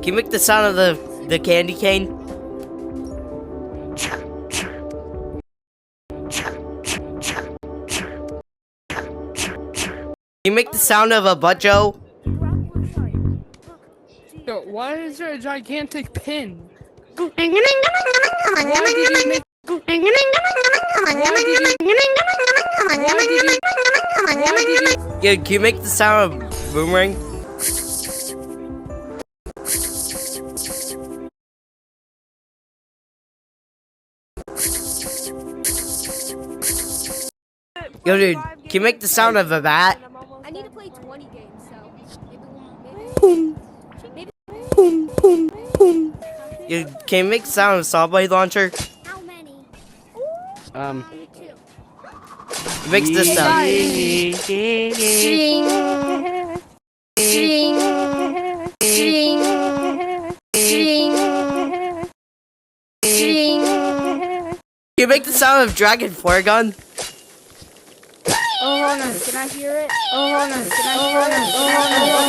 Can you make the sound of the candy cane? Can you make the sound of a butt Joe? Yo, why is there a gigantic pin? Why did you make? Yeah, can you make the sound of boomerang? Yo, dude, can you make the sound of a bat? I need to play 20 games, so Yo, can you make the sound of a saw blade launcher? how many? It makes this sound. Can you make the sound of dragon flare gun? Oh, hold on. Can I hear it? Oh, hold on. Can I hear it? Oh, hold on.